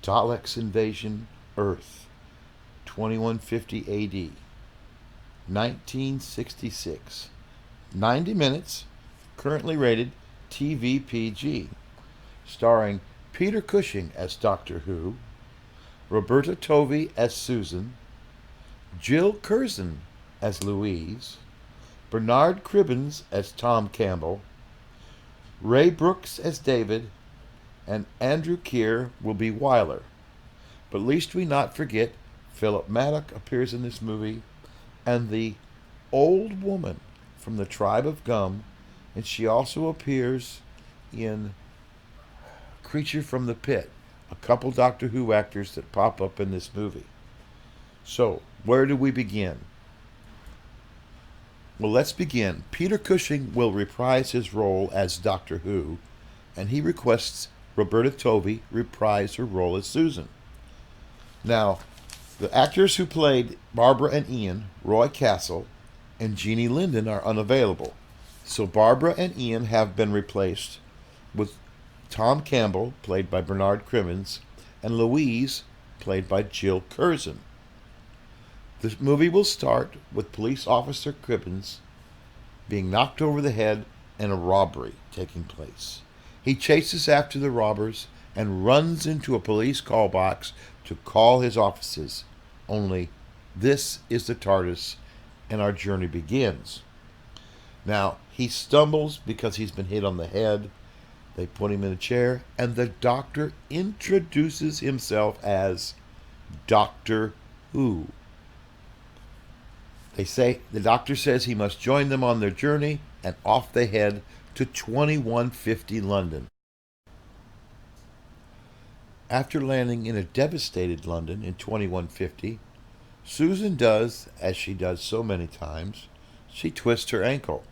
Dalek's invasion Earth, 2150 AD, 1966. 90 minutes, currently rated TV PG, starring Peter Cushing as Doctor Who, Roberta Tovey as Susan, Jill Curzon as Louise, Bernard Cribbins as Tom Campbell, Ray Brooks as David, and Andrew Keir will be Wyler. But least we not forget, Philip Maddock appears in this movie, and the old woman from the tribe of Gum, and she also appears in Creature from the Pit, a couple Doctor Who actors that pop up in this movie. So, where do we begin? Well, let's begin. Peter Cushing will reprise his role as Doctor Who, and he requests Roberta Tovey reprise her role as Susan. Now, the actors who played Barbara and Ian, Roy Castle and Jeannie Linden, are unavailable. So Barbara and Ian have been replaced with Tom Campbell, played by Bernard Crimmins, and Louise, played by Jill Curzon. The movie will start with police officer Cribbins being knocked over the head and a robbery taking place. He chases after the robbers and runs into a police call box to call his offices. Only this is the TARDIS, and our journey begins. Now, he stumbles because he's been hit on the head. They put him in a chair, and the doctor introduces himself as Doctor Who. The doctor says he must join them on their journey, and off they head to 2150 London. After landing in a devastated London in 2150, Susan does, as she does so many times, she twists her ankle,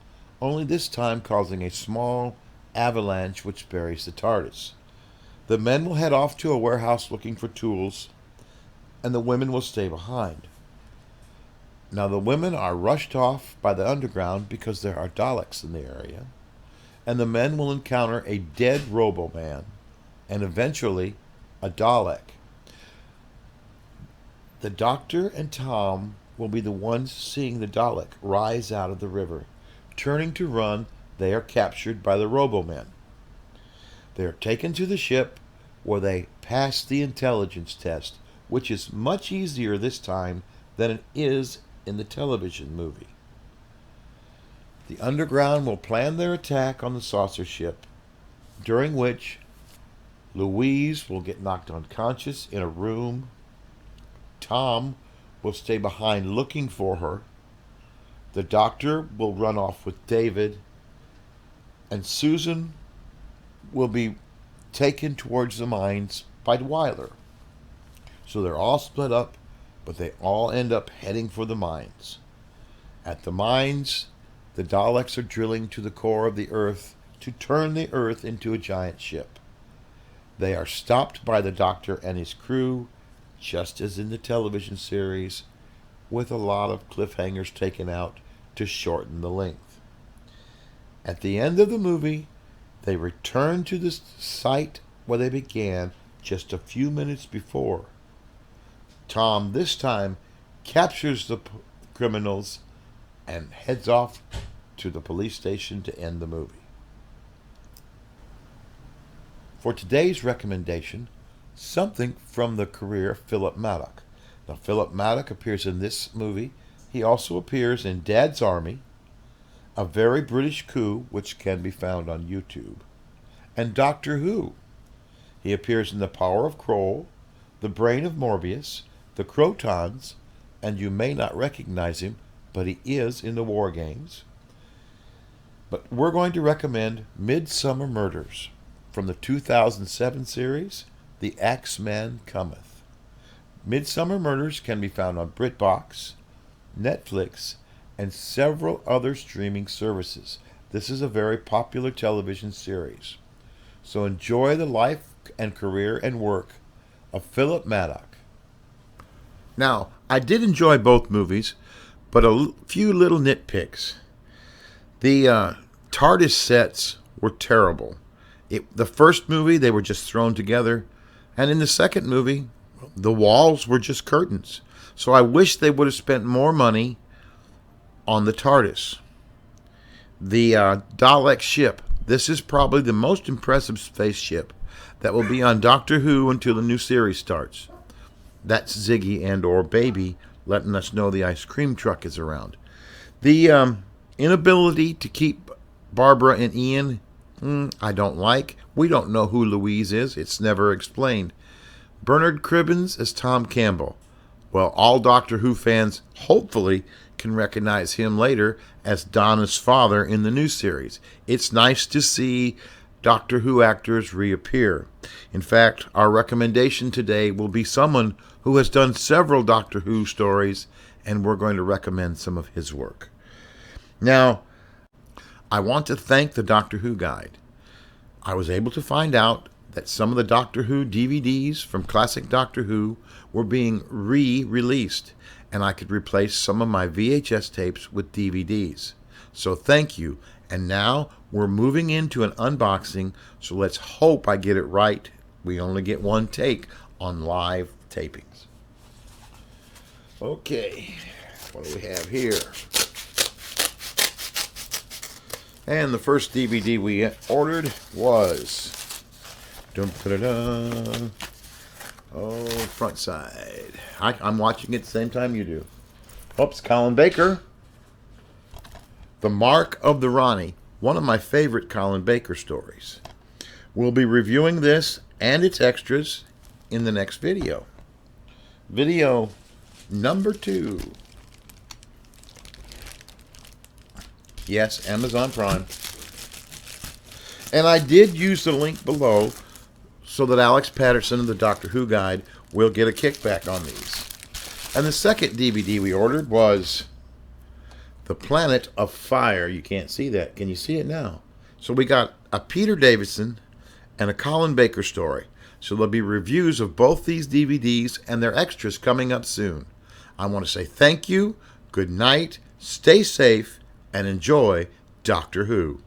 only this time causing a small avalanche which buries the TARDIS. The men will head off to a warehouse looking for tools, and the women will stay behind. Now, the women are rushed off by the underground because there are Daleks in the area, and the men will encounter a dead Robo-Man, and eventually a Dalek. The Doctor and Tom will be the ones seeing the Dalek rise out of the river. Turning to run, they are captured by the Robo-Men. They are taken to the ship, where they pass the intelligence test, which is much easier this time than it is in the television movie. The Underground will plan their attack on the saucer ship, during which Louise will get knocked unconscious in a room. Tom will stay behind looking for her. The Doctor will run off with David, and Susan will be taken towards the mines by Wyler. So they're all split up, but they all end up heading for the mines. At the mines, the Daleks are drilling to the core of the Earth to turn the Earth into a giant ship. They are stopped by the Doctor and his crew, just as in the television series, with a lot of cliffhangers taken out to shorten the length. At the end of the movie, they return to the site where they began just a few minutes before. Tom, this time, captures the criminals and heads off to the police station to end the movie. For today's recommendation, something from the career of Philip Maddock. Now, Philip Maddock appears in this movie. He also appears in Dad's Army, A Very British Coup, which can be found on YouTube, and Doctor Who. He appears in The Power of Kroll, The Brain of Morbius, The Crotons, and you may not recognize him, but he is in the War Games. But we're going to recommend Midsummer Murders from the 2007 series, The Axeman Cometh. Midsummer Murders can be found on BritBox, Netflix, and several other streaming services. This is a very popular television series. So enjoy the life and career and work of Philip Maddock. Now, I did enjoy both movies, but a few little nitpicks. The TARDIS sets were terrible. The first movie, they were just thrown together. And in the second movie, the walls were just curtains. So I wish they would have spent more money on the TARDIS. The Dalek ship. This is probably the most impressive spaceship that will be on Doctor Who until the new series starts. That's Ziggy and or Baby letting us know the ice cream truck is around. The inability to keep Barbara and Ian, I don't like. We don't know who Louise is. It's never explained. Bernard Cribbins as Tom Campbell. Well, all Doctor Who fans hopefully can recognize him later as Donna's father in the new series. It's nice to see Doctor Who actors reappear. In fact, our recommendation today will be someone who has done several Doctor Who stories, and we're going to recommend some of his work. Now, I want to thank the Doctor Who Guide. I was able to find out that some of the Doctor Who DVDs from classic Doctor Who were being re-released, and I could replace some of my VHS tapes with DVDs. So thank you. And now we're moving into an unboxing, so let's hope I get it right. We only get one take on live tapings. Okay, what do we have here? And the first DVD we ordered was front side. I'm watching it at the same time you do. Oops, Colin Baker. The Mark of the Ronnie, one of my favorite Colin Baker stories. We'll be reviewing this and its extras in the next video. Video number 2. Yes, Amazon Prime. And I did use the link below so that Alex Patterson of the Doctor Who Guide will get a kickback on these. And the second DVD we ordered was The Planet of Fire. You can't see that. Can you see it now? So we got a Peter Davison and a Colin Baker story. So there'll be reviews of both these DVDs and their extras coming up soon. I want to say thank you, good night, stay safe, and enjoy Doctor Who.